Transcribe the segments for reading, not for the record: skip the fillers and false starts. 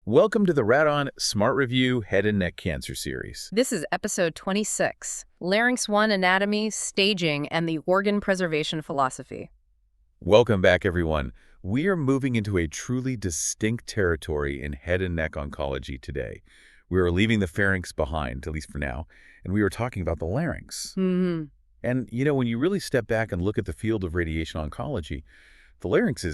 Welcome to the Radon Smart Review Head and Neck Cancer Series. This is episode 26, Larynx I Anatomy, Staging, and the Organ Preservation Philosophy. Welcome back, everyone. We are moving into a truly distinct territory in head and neck oncology today. We are leaving the pharynx behind, at least for now, and we are talking about the larynx. And, when you really step back and look at the field of radiation oncology, the larynx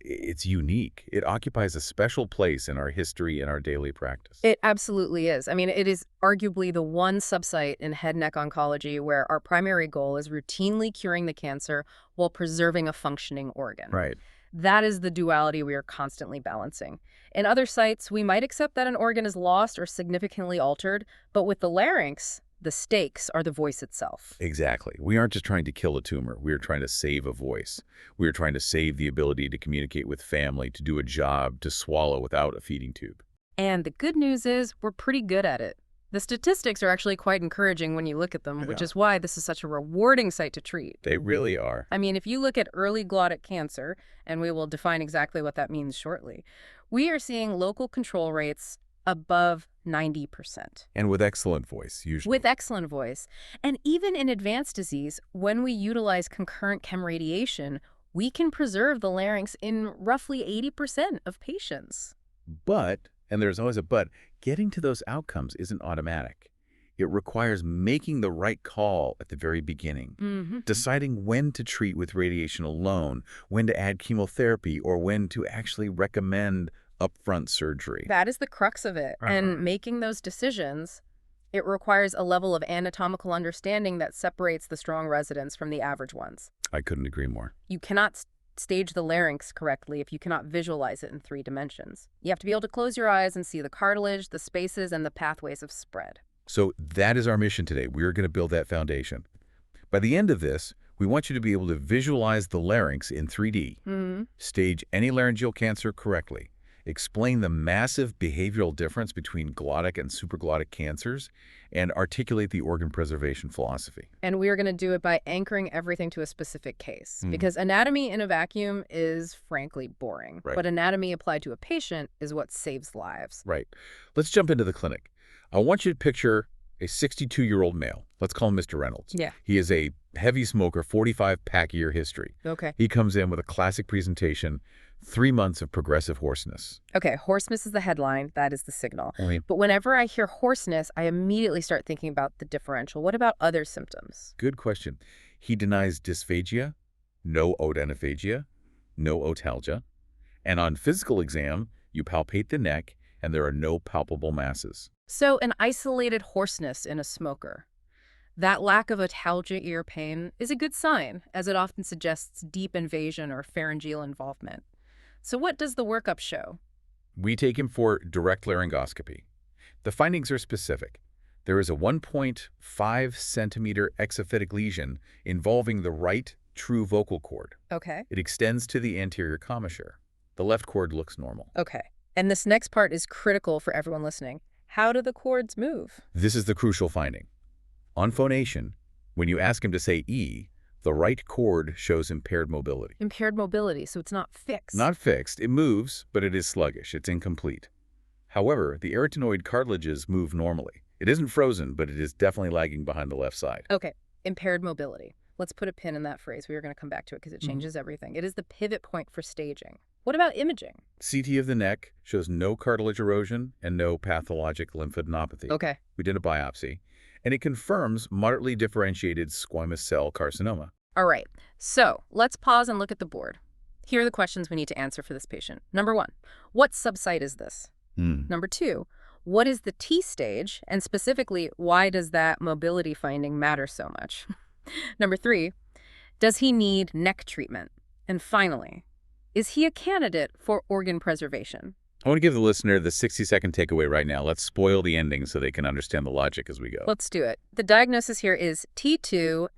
it's unique. It occupies a special place in our history and our daily practice. It absolutely is. I mean, it is arguably the one subsite in head neck oncology where our primary goal is routinely curing the cancer while preserving a functioning organ. Right. That is the duality we are constantly balancing. In other sites, we might accept that an organ is lost or significantly altered, but with the larynx, the stakes are the voice itself. Exactly. We aren't just trying to kill a tumor. We are trying to save a voice. We are trying to save the ability to communicate with family, to do a job, to swallow without a feeding tube. And the good news is we're pretty good at it. The statistics are actually quite encouraging when you look at them, which is why this is such a rewarding site to treat. They really are. I mean, if you look at early glottic cancer, and we will define exactly what that means shortly, we are seeing local control rates above 90%. And with excellent voice, usually. With excellent voice. And even in advanced disease, when we utilize concurrent chemoradiation, we can preserve the larynx in roughly 80% of patients. But, and there's always a but, getting to those outcomes isn't automatic. It requires making the right call at the very beginning, deciding when to treat with radiation alone, when to add chemotherapy, or when to actually recommend upfront surgery. That is the crux of it. And making those decisions, it requires a level of anatomical understanding that separates the strong residents from the average ones. I couldn't agree more. You cannot stage the larynx correctly if you cannot visualize it in 3 dimensions. You have to be able to close your eyes and see the cartilage, the spaces, and the pathways of spread. So that is our mission today. We are going to build that foundation. By the end of this, we want you to be able to visualize the larynx in 3D, stage any laryngeal cancer correctly, explain the massive behavioral difference between glottic and supraglottic cancers, and articulate the organ preservation philosophy. And we are going to do it by anchoring everything to a specific case, because anatomy in a vacuum is frankly boring. Right. But anatomy applied to a patient is what saves lives. Right. Let's jump into the clinic. I want you to picture a 62-year-old male. Let's call him Mr. Reynolds. Yeah. He is a heavy smoker, 45-pack-a-year history. Okay. He comes in with a classic presentation, 3 months of progressive hoarseness. Okay, hoarseness is the headline. That is the signal. Right. But whenever I hear hoarseness, I immediately start thinking about the differential. What about other symptoms? Good question. He denies dysphagia, no odenophagia, no otalgia. And on physical exam, you palpate the neck, and there are no palpable masses. So an isolated hoarseness in a smoker. That lack of otalgia ear pain is a good sign, as it often suggests deep invasion or pharyngeal involvement. So what does the workup show? We take him for direct laryngoscopy. The findings are specific. There is a 1.5 centimeter exophytic lesion involving the right true vocal cord. Okay. It extends to the anterior commissure. The left cord looks normal. Okay. And this next part is critical for everyone listening. How do the cords move? This is the crucial finding. On phonation, when you ask him to say E, the right cord shows impaired mobility. Impaired mobility, so it's not fixed. Not fixed. It moves, but it is sluggish. It's incomplete. However, the arytenoid cartilages move normally. It isn't frozen, but it is definitely lagging behind the left side. Okay, impaired mobility. Let's put a pin in that phrase. We are going to come back to it because it changes everything. It is the pivot point for staging. What about imaging? CT of the neck shows no cartilage erosion and no pathologic lymphadenopathy. Okay. We did a biopsy, and it confirms moderately differentiated squamous cell carcinoma. All right, so let's pause and look at the board. Here are the questions we need to answer for this patient. Number 1, what subsite is this? Number 2, what is the T stage? And specifically, why does that mobility finding matter so much? Number 3, does he need neck treatment? And finally, is he a candidate for organ preservation? I want to give the listener the 60-second takeaway right now. Let's spoil the ending so they can understand the logic as we go. Let's do it. The diagnosis here is T2N0M0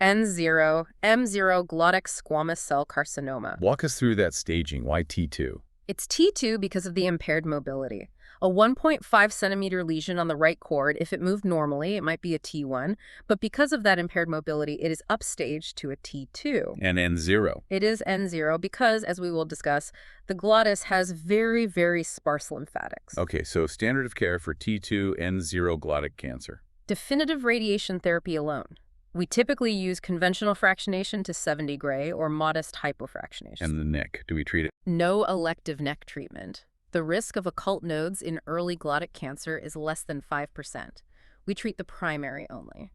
glottic squamous cell carcinoma. Walk us through that staging. Why T2? It's T2 because of the impaired mobility. A 1.5 centimeter lesion on the right chord, if it moved normally, it might be a T1, but because of that impaired mobility, it is upstaged to a T2. And N0. It is N0 because, as we will discuss, the glottis has very, very sparse lymphatics. Okay, so standard of care for T2 N0 glottic cancer. Definitive radiation therapy alone. We typically use conventional fractionation to 70 gray or modest hypofractionation. And the neck, do we treat it? No elective neck treatment. The risk of occult nodes in early glottic cancer is less than 5%. We treat the primary only.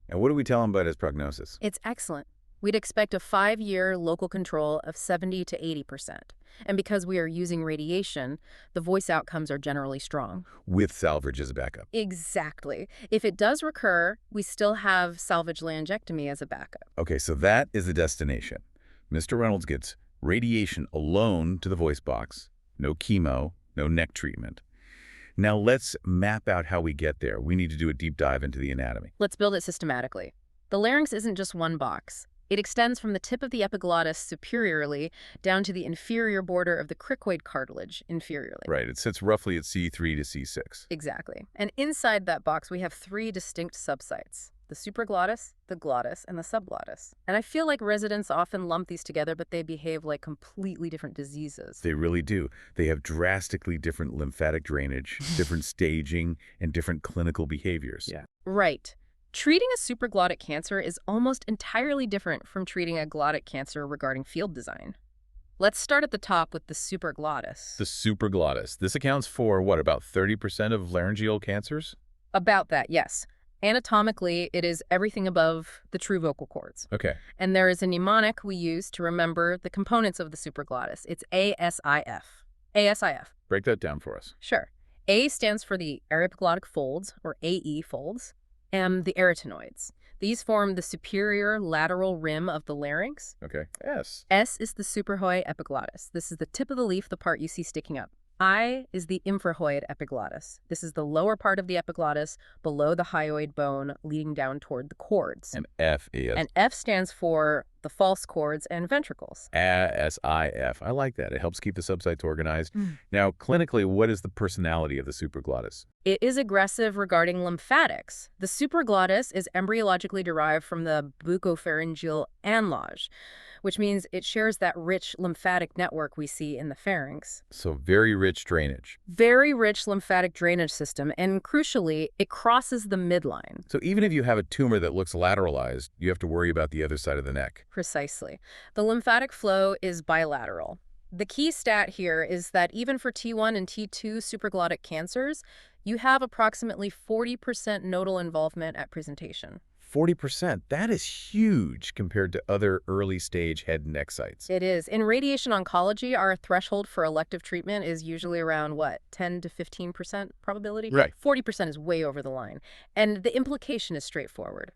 And what do we tell him about his prognosis? It's excellent. We'd expect a 5-year local control of 70 to 80%. And because we are using radiation, the voice outcomes are generally strong. With salvage as a backup. Exactly. If it does recur, we still have salvage laryngectomy as a backup. Okay, so that is the destination. Mr. Reynolds gets radiation alone to the voice box, no chemo, no neck treatment. Now let's map out how we get there. We need to do a deep dive into the anatomy. Let's build it systematically. The larynx isn't just one box. It extends from the tip of the epiglottis superiorly down to the inferior border of the cricoid cartilage inferiorly. Right, it sits roughly at C3 to C6. Exactly. And inside that box, we have 3 distinct subsites: the supraglottis, the glottis, and the subglottis. And I feel like residents often lump these together, but they behave like completely different diseases. They really do. They have drastically different lymphatic drainage, different staging, and different clinical behaviors. Yeah. Right. Treating a supraglottic cancer is almost entirely different from treating a glottic cancer regarding field design. Let's start at the top with the supraglottis. The supraglottis. This accounts for, what, about 30% of laryngeal cancers? About that, yes. Anatomically, it is everything above the true vocal cords. Okay. And there is a mnemonic we use to remember the components of the supraglottis. It's ASIF. ASIF. Break that down for us. Sure. A stands for the aryepiglottic folds, or AE folds, and the arytenoids. These form the superior lateral rim of the larynx. Okay. S. S is the suprahyoid epiglottis. This is the tip of the leaf, the part you see sticking up. I is the infrahyoid epiglottis. This is the lower part of the epiglottis below the hyoid bone leading down toward the cords. And F is? And F stands for the false cords and ventricles. ASIF. I like that. It helps keep the subsites organized. Now, clinically, what is the personality of the supraglottis? It is aggressive regarding lymphatics. The supraglottis is embryologically derived from the buccopharyngeal anlage, which means it shares that rich lymphatic network we see in the pharynx. So very rich drainage. Very rich lymphatic drainage system, and crucially, it crosses the midline. So even if you have a tumor that looks lateralized, you have to worry about the other side of the neck. Precisely. The lymphatic flow is bilateral. The key stat here is that even for T1 and T2 supraglottic cancers, you have approximately 40% nodal involvement at presentation. 40%. That is huge compared to other early-stage head and neck sites. It is. In radiation oncology, our threshold for elective treatment is usually around, 10 to 15% probability? Right. 40% is way over the line. And the implication is straightforward.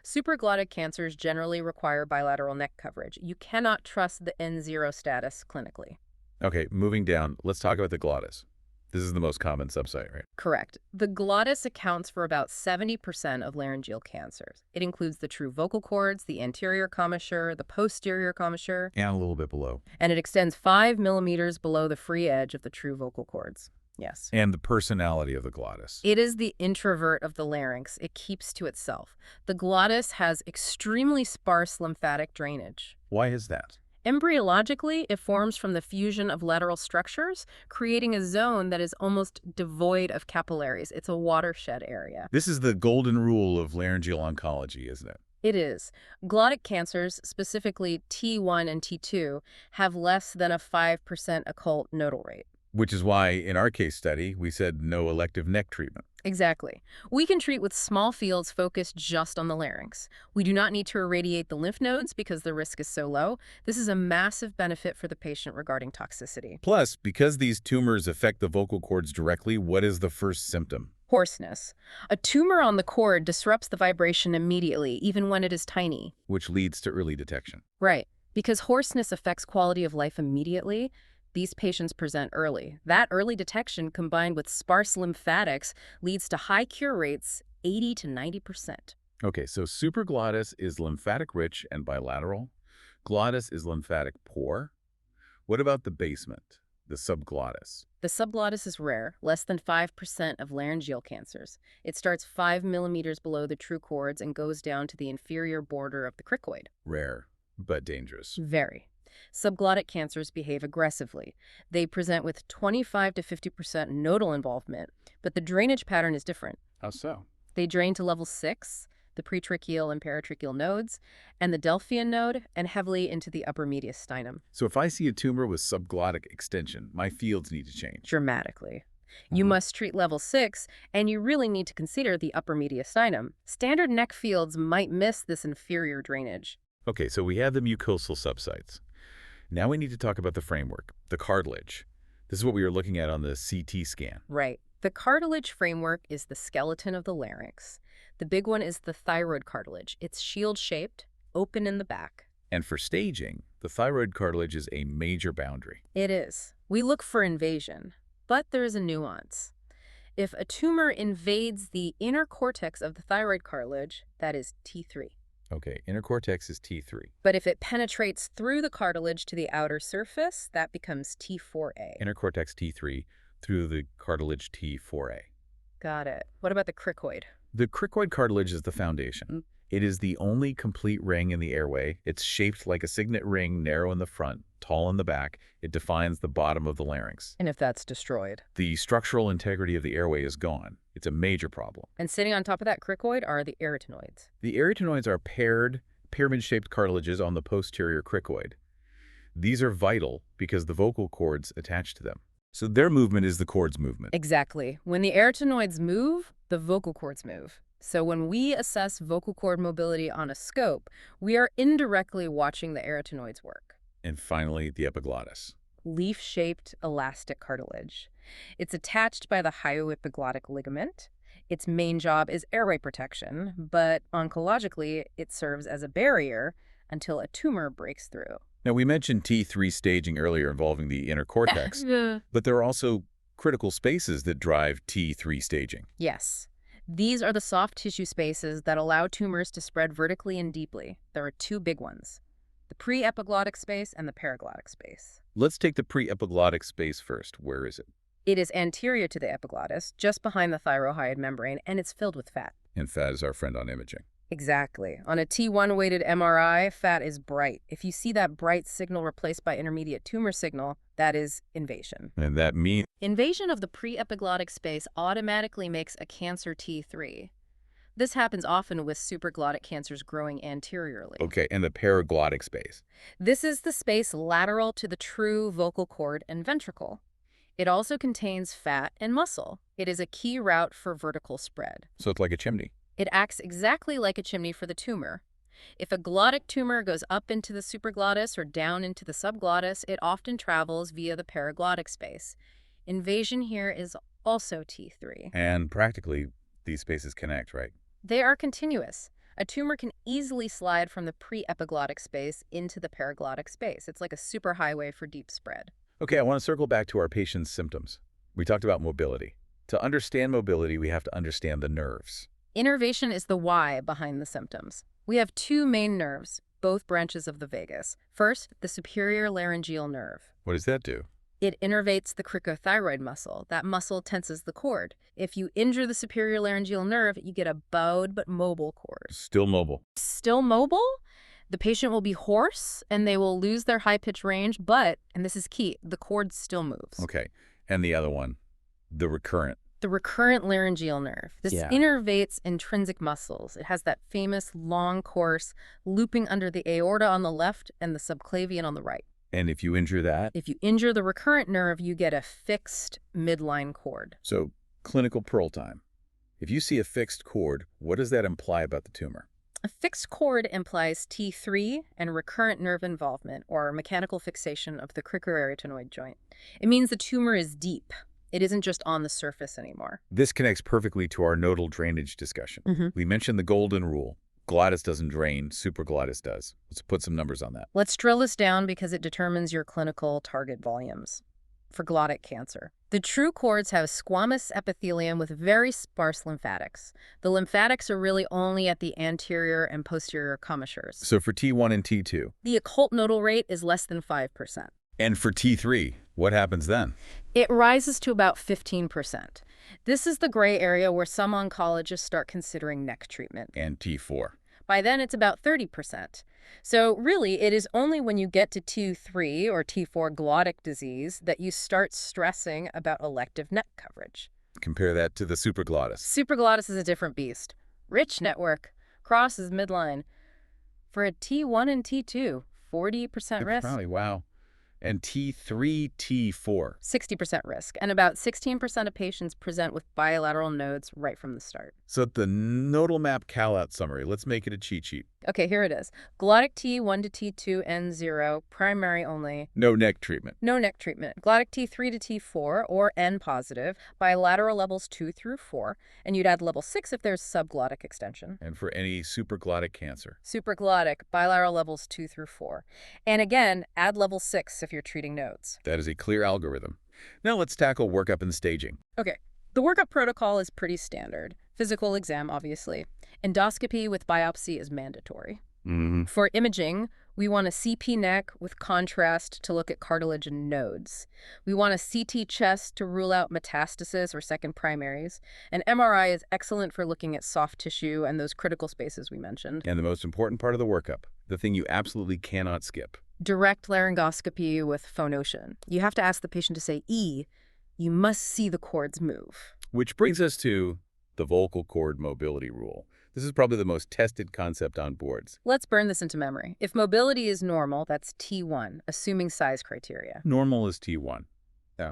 Supraglottic cancers generally require bilateral neck coverage. You cannot trust the N0 status clinically. Okay, moving down, let's talk about the glottis. This is the most common subsite, right? Correct. The glottis accounts for about 70% of laryngeal cancers. It includes the true vocal cords, the anterior commissure, the posterior commissure. And a little bit below. And it extends 5 millimeters below the free edge of the true vocal cords. Yes. And the personality of the glottis. It is the introvert of the larynx. It keeps to itself. The glottis has extremely sparse lymphatic drainage. Why is that? Embryologically, it forms from the fusion of lateral structures, creating a zone that is almost devoid of capillaries. It's a watershed area. This is the golden rule of laryngeal oncology, isn't it? It is. Glottic cancers, specifically T1 and T2, have less than a 5% occult nodal rate. Which is why, in our case study, we said no elective neck treatment. Exactly. We can treat with small fields focused just on the larynx. We do not need to irradiate the lymph nodes because the risk is so low. This is a massive benefit for the patient regarding toxicity. Plus, because these tumors affect the vocal cords directly, what is the first symptom? Hoarseness. A tumor on the cord disrupts the vibration immediately, even when it is tiny. Which leads to early detection. Right. Because hoarseness affects quality of life immediately, these patients present early. That early detection, combined with sparse lymphatics, leads to high cure rates, 80 to 90%. Okay, so supraglottis is lymphatic rich and bilateral. Glottis is lymphatic poor. What about the basement? the subglottis. The subglottis is rare, less than 5% of laryngeal cancers. It starts 5 millimeters below the true chords and goes down to the inferior border of the cricoid. Rare, but dangerous. Very. Subglottic cancers behave aggressively. They present with 25 to 50% nodal involvement, but the drainage pattern is different. How so? They drain to level 6, the pretracheal and paratracheal nodes, and the Delphian node, and heavily into the upper mediastinum. So if I see a tumor with subglottic extension, my fields need to change. Dramatically. You must treat level 6, and you really need to consider the upper mediastinum. Standard neck fields might miss this inferior drainage. Okay, so we have the mucosal subsites. Now we need to talk about the framework, the cartilage. This is what we were looking at on the CT scan. Right. The cartilage framework is the skeleton of the larynx. The big one is the thyroid cartilage. It's shield-shaped, open in the back. And for staging, the thyroid cartilage is a major boundary. It is. We look for invasion, but there is a nuance. If a tumor invades the inner cortex of the thyroid cartilage, that is T3. Okay, inner cortex is T3. But if it penetrates through the cartilage to the outer surface, that becomes T4A. Inner cortex T3 through the cartilage T4A. Got it. What about the cricoid? The cricoid cartilage is the foundation. It is the only complete ring in the airway. It's shaped like a signet ring, narrow in the front, tall in the back. It defines the bottom of the larynx. And if that's destroyed? The structural integrity of the airway is gone. It's a major problem. And sitting on top of that cricoid are the arytenoids. The arytenoids are paired, pyramid-shaped cartilages on the posterior cricoid. These are vital because the vocal cords attach to them. So their movement is the cord's movement. Exactly. When the arytenoids move, the vocal cords move. So when we assess vocal cord mobility on a scope, we are indirectly watching the arytenoids work. And finally, the epiglottis. Leaf-shaped elastic cartilage. It's attached by the hyoepiglottic ligament. Its main job is airway protection, but oncologically, it serves as a barrier until a tumor breaks through. Now, we mentioned T3 staging earlier involving the inner cortex, but there are also critical spaces that drive T3 staging. Yes. These are the soft tissue spaces that allow tumors to spread vertically and deeply. There are two big ones, the pre-epiglottic space and the paraglottic space. Let's take the pre-epiglottic space first. Where is it? It is anterior to the epiglottis, just behind the thyroid membrane, and it's filled with fat. And fat is our friend on imaging. Exactly. On a T1-weighted MRI, fat is bright. If you see that bright signal replaced by intermediate tumor signal, that is invasion. And that means Invasion of the pre-epiglottic space automatically makes a cancer T3. This happens often with supraglottic cancers growing anteriorly. okay, and the paraglottic space. This is the space lateral to the true vocal cord and ventricle. It also contains fat and muscle. It is a key route for vertical spread. So it's like a chimney. It acts exactly like a chimney for the tumor. If a glottic tumor goes up into the supraglottis or down into the subglottis, it often travels via the paraglottic space. Invasion here is also T3. And practically, these spaces connect, right? They are continuous. A tumor can easily slide from the pre-epiglottic space into the paraglottic space. It's like a superhighway for deep spread. Okay, I want to circle back to our patient's symptoms. We talked about mobility. To understand mobility, we have to understand the nerves. Innervation is the why behind the symptoms. We have two main nerves, both branches of the vagus. First, the superior laryngeal nerve. What does that do? It innervates the cricothyroid muscle. That muscle tenses the cord. If you injure the superior laryngeal nerve, you get a bowed but mobile cord. Still mobile. Still mobile? The patient will be hoarse and they will lose their high-pitch range, but, and this is key, the cord still moves. Okay, and the other one, the recurrent. The recurrent laryngeal nerve. This innervates intrinsic muscles. It has that famous long course looping under the aorta on the left and the subclavian on the right. And if you injure that? If you injure the recurrent nerve, you get a fixed midline cord. So, clinical pearl time. If you see a fixed cord, what does that imply about the tumor? A fixed cord implies T3 and recurrent nerve involvement, or mechanical fixation of the cricoarytenoid joint. It means the tumor is deep. It isn't just on the surface anymore. This connects perfectly to our nodal drainage discussion. We mentioned the golden rule. Glottis doesn't drain, supraglottis does. Let's put some numbers on that. Let's drill this down because it determines your clinical target volumes. For glottic cancer, the true cords have squamous epithelium with very sparse lymphatics. The lymphatics are really only at the anterior and posterior commissures. So for T1 and T2? The occult nodal rate is less than 5%. And for T3? What happens then? It rises to about 15%. This is the gray area where some oncologists start considering neck treatment. And T4. By then, it's about 30%. So really, it is only when you get to T3 or T4 glottic disease that you start stressing about elective neck coverage. Compare that to the supraglottis. Supraglottis is a different beast. Rich network. Crosses midline. For a T1 and T2, 40% risk. Probably, wow. And T3, T4. 60% risk. And about 16% of patients present with bilateral nodes right from the start. So the nodal map call-out summary, let's make it a cheat sheet. Okay, here it is. Glottic T1 to T2, N0, primary only. No neck treatment. No neck treatment. Glottic T3 to T4, or N positive, bilateral levels 2 through 4, and you'd add level 6 if there's subglottic extension. And for any supraglottic cancer. Supraglottic, bilateral levels 2 through 4. And again, add level 6 if you're treating nodes. That is a clear algorithm. Now let's tackle workup and staging. Okay, the workup protocol is pretty standard. Physical exam, obviously. Endoscopy with biopsy is mandatory. For imaging, we want a CP neck with contrast to look at cartilage and nodes. We want a CT chest to rule out metastasis or second primaries. And MRI is excellent for looking at soft tissue and those critical spaces we mentioned. And the most important part of the workup, the thing you absolutely cannot skip. Direct laryngoscopy with phonotion. You have to ask the patient to say E. You must see the cords move. Which brings us to the vocal cord mobility rule. This is probably the most tested concept on boards. Let's burn this into memory. If mobility is normal, that's T1, assuming size criteria. Normal is T1.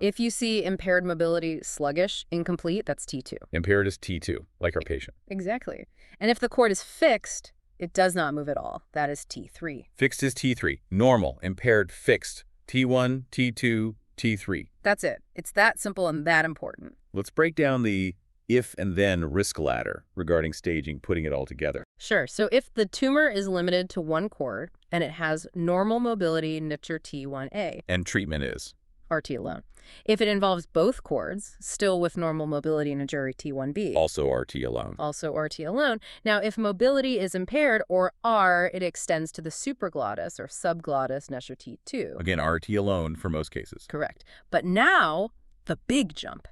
If you see impaired mobility, sluggish, incomplete, that's T2. Impaired is T2, like our patient. Exactly. And if the cord is fixed, it does not move at all. That is T3. Fixed is T3. Normal, impaired, fixed. T1, T2, T3. That's it. It's that simple and that important. Let's break down the if and then risk ladder regarding staging, putting it all together. Sure. So if the tumor is limited to one cord and it has normal mobility Nitcher T1A. And treatment is? RT alone. If it involves both cords, still with normal mobility Nitcher T1B. Also RT alone. Also RT alone. Now, if mobility is impaired, or R, it extends to the supraglottis or subglottis Nitcher T2. Again, RT alone for most cases. Correct. But now, the big jump.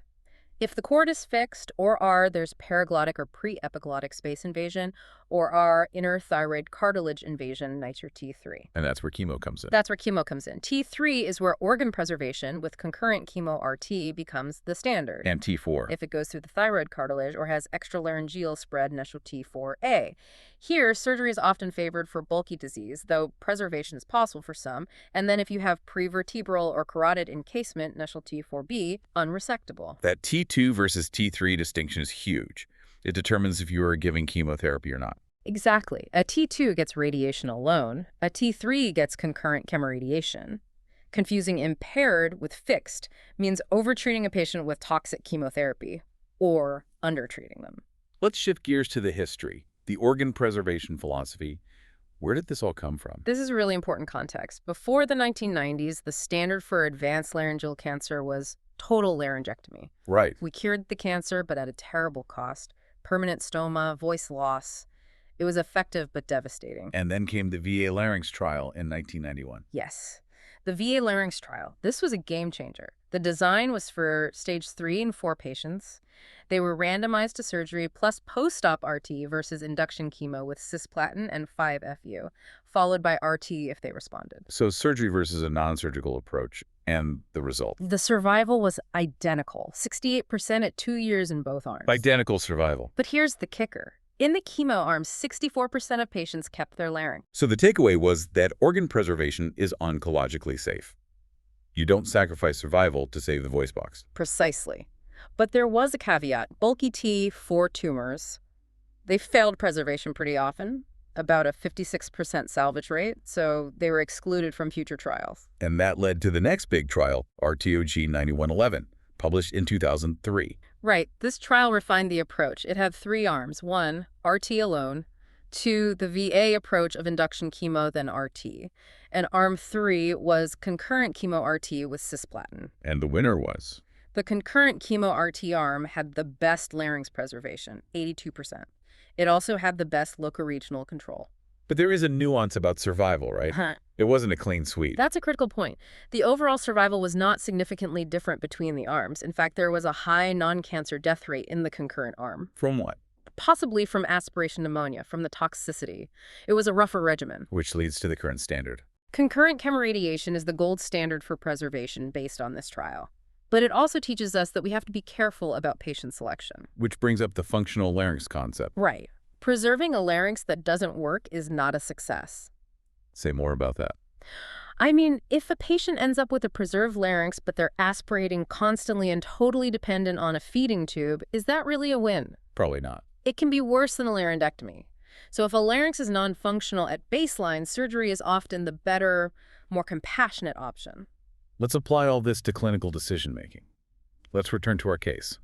If the cord is fixed, or R, there's paraglottic or pre-epiglottic space invasion, or R, inner thyroid cartilage invasion, Nitcher T3. And that's where chemo comes in. That's where chemo comes in. T3 is where organ preservation with concurrent chemo RT becomes the standard. And T4. If it goes through the thyroid cartilage or has extralaryngeal spread, Nitcher T4A. Here, surgery is often favored for bulky disease, though preservation is possible for some. And then if you have prevertebral or carotid encasement, Nitcher T4B, unresectable. That T2 versus T3 distinction is huge. It determines if you are giving chemotherapy or not. Exactly. A T2 gets radiation alone. A T3 gets concurrent chemoradiation. Confusing impaired with fixed means overtreating a patient with toxic chemotherapy or undertreating them. Let's shift gears to the history, the organ preservation philosophy. Where did this all come from? This is really important context. Before the 1990s, the standard for advanced laryngeal cancer was total laryngectomy. Right. We cured the cancer, but at a terrible cost. Permanent stoma, voice loss. It was effective but devastating. And then came the VA Larynx trial in 1991. Yes. The VA Larynx trial. This was a game changer. The design was for stage 3 and 4 patients. They were randomized to surgery plus post-op RT versus induction chemo with cisplatin and 5-FU, followed by RT if they responded. So surgery versus a non-surgical approach, and the result? The survival was identical, 68% at 2 years in both arms. Identical survival. But here's the kicker. In the chemo arm, 64% of patients kept their larynx. So the takeaway was that organ preservation is oncologically safe. You don't sacrifice survival to save the voice box. Precisely. But there was a caveat. Bulky T, 4 tumors. They failed preservation pretty often, about a 56% salvage rate, so they were excluded from future trials. And that led to the next big trial, RTOG 9111, published in 2003. Right. This trial refined the approach. It had 3 arms. 1, RT alone. 2, the VA approach of induction chemo, then RT. And arm 3 was concurrent chemo RT with cisplatin. And the winner was? The concurrent chemo RT arm had the best larynx preservation, 82%. It also had the best locoregional control. But there is a nuance about survival, right? Huh. It wasn't a clean sweep. That's a critical point. The overall survival was not significantly different between the arms. In fact, there was a high non-cancer death rate in the concurrent arm. From what? Possibly from aspiration pneumonia, from the toxicity. It was a rougher regimen. Which leads to the current standard. Concurrent chemoradiation is the gold standard for preservation based on this trial. But it also teaches us that we have to be careful about patient selection. Which brings up the functional larynx concept. Right. Preserving a larynx that doesn't work is not a success. Say more about that. I mean, if a patient ends up with a preserved larynx, but they're aspirating constantly and totally dependent on a feeding tube, is that really a win? Probably not. It can be worse than a laryngectomy. So if a larynx is non-functional at baseline, surgery is often the better, more compassionate option. Let's apply all this to clinical decision-making. Let's return to our case.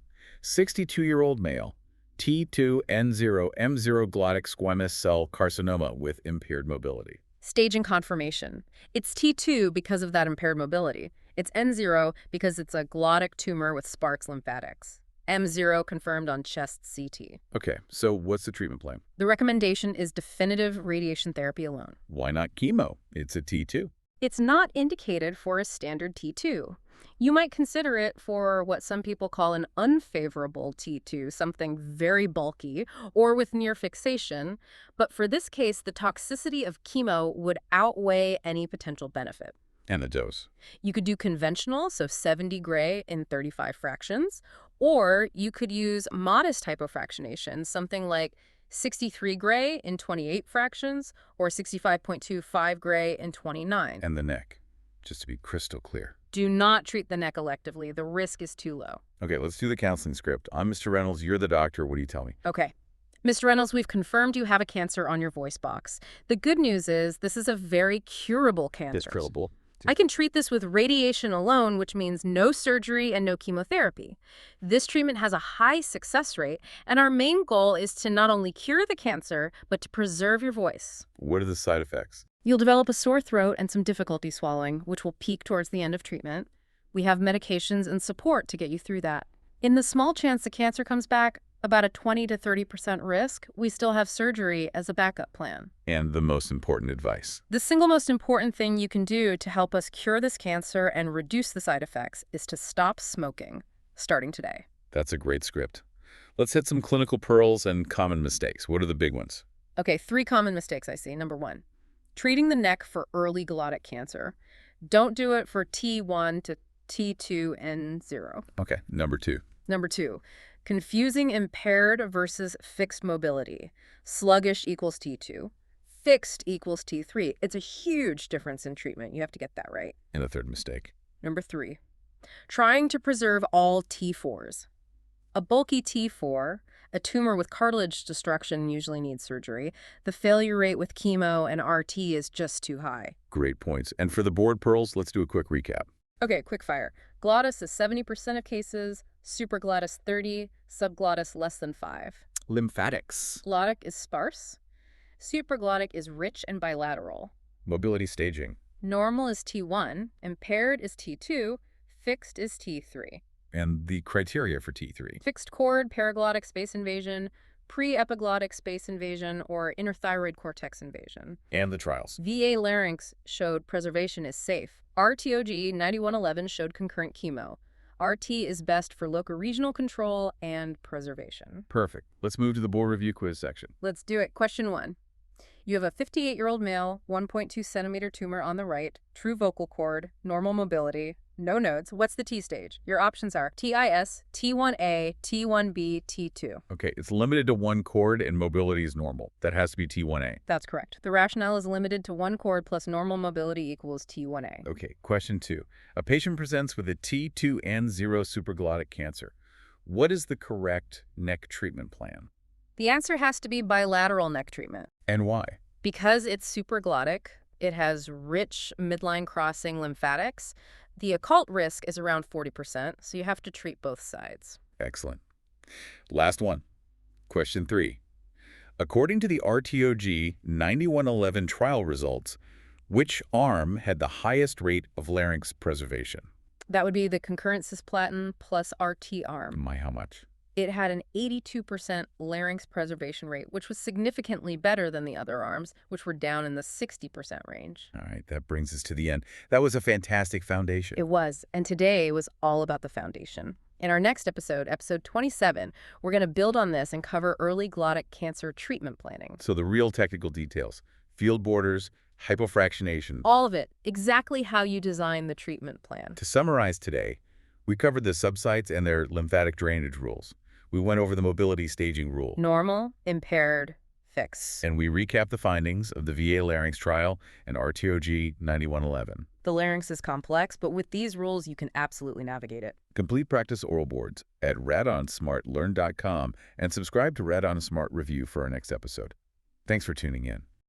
62-year-old male, T2N0M0 glottic squamous cell carcinoma with impaired mobility. Stage and confirmation. It's T2 because of that impaired mobility. It's N0 because it's a glottic tumor with sparse lymphatics. M0 confirmed on chest CT. Okay, so what's the treatment plan? The recommendation is definitive radiation therapy alone. Why not chemo? It's a T2. It's not indicated for a standard T2. You might consider it for what some people call an unfavorable T2, something very bulky or with near fixation, but for this case, the toxicity of chemo would outweigh any potential benefit. And the dose? You could do conventional, so 70 gray in 35 fractions, or you could use modest hypofractionation, something like 63 gray in 28 fractions or 65.25 gray in 29. And the neck, just to be crystal clear. Do not treat the neck electively. The risk is too low. Okay, let's do the counseling script. I'm Mr. Reynolds. You're the doctor. What do you tell me? Okay. Mr. Reynolds, we've confirmed you have a cancer on your voice box. The good news is this is a very curable cancer. It's curable. I can treat this with radiation alone, which means no surgery and no chemotherapy. This treatment has a high success rate, and our main goal is to not only cure the cancer, but to preserve your voice. What are the side effects? You'll develop a sore throat and some difficulty swallowing, which will peak towards the end of treatment. We have medications and support to get you through that. In the small chance the cancer comes back, about a 20 to 30% risk, we still have surgery as a backup plan. And the most important advice. The single most important thing you can do to help us cure this cancer and reduce the side effects is to stop smoking, starting today. That's a great script. Let's hit some clinical pearls and common mistakes. What are the big ones? Okay, 3 common mistakes I see. Number 1, treating the neck for early glottic cancer. Don't do it for T1 to T2N0. Okay, number 2. Number 2, confusing impaired versus fixed mobility. Sluggish equals T2. Fixed equals T3. It's a huge difference in treatment. You have to get that right. And the third mistake. Number 3, trying to preserve all T4s. A bulky T4, a tumor with cartilage destruction usually needs surgery. The failure rate with chemo and RT is just too high. Great points. And for the board pearls, let's do a quick recap. Okay, quick fire. Glottis is 70% of cases, supraglottis 30, subglottis less than 5. Lymphatics. Glottic is sparse. Supraglottic is rich and bilateral. Mobility staging. Normal is T1, impaired is T2, fixed is T3. And the criteria for T3. Fixed chord, paraglottic space invasion, pre-epiglottic space invasion, or interthyroid cortex invasion. And the trials. VA larynx showed preservation is safe. RTOG 9111 showed concurrent chemo. RT is best for locoregional control and preservation. Perfect. Let's move to the board review quiz section. Let's do it. Question 1. You have a 58-year-old male, 1.2 centimeter tumor on the right, true vocal cord, normal mobility, no nodes. What's the T stage? Your options are TIS, T1A, T1B, T2. Okay, it's limited to one chord and mobility is normal. That has to be T1A. That's correct. The rationale is limited to one chord plus normal mobility equals T1A. Okay, question 2. A patient presents with a T2N0 supraglottic cancer. What is the correct neck treatment plan? The answer has to be bilateral neck treatment. And why? Because it's supraglottic, it has rich midline crossing lymphatics. The occult risk is around 40%, so you have to treat both sides. Excellent. Last one. Question 3. According to the RTOG 9111 trial results, which arm had the highest rate of larynx preservation? That would be the concurrent cisplatin plus RT arm. My, how much? It had an 82% larynx preservation rate, which was significantly better than the other arms, which were down in the 60% range. All right, that brings us to the end. That was a fantastic foundation. It was, and today was all about the foundation. In our next episode, episode 27, we're going to build on this and cover early glottic cancer treatment planning. So the real technical details, field borders, hypofractionation. All of it, exactly how you design the treatment plan. To summarize today, we covered the subsites and their lymphatic drainage rules. We went over the mobility staging rule. Normal, impaired, fix. And we recapped the findings of the VA larynx trial and RTOG 9111. The larynx is complex, but with these rules, you can absolutely navigate it. Complete practice oral boards at radonsmartlearn.com and subscribe to Radon Smart Review for our next episode. Thanks for tuning in.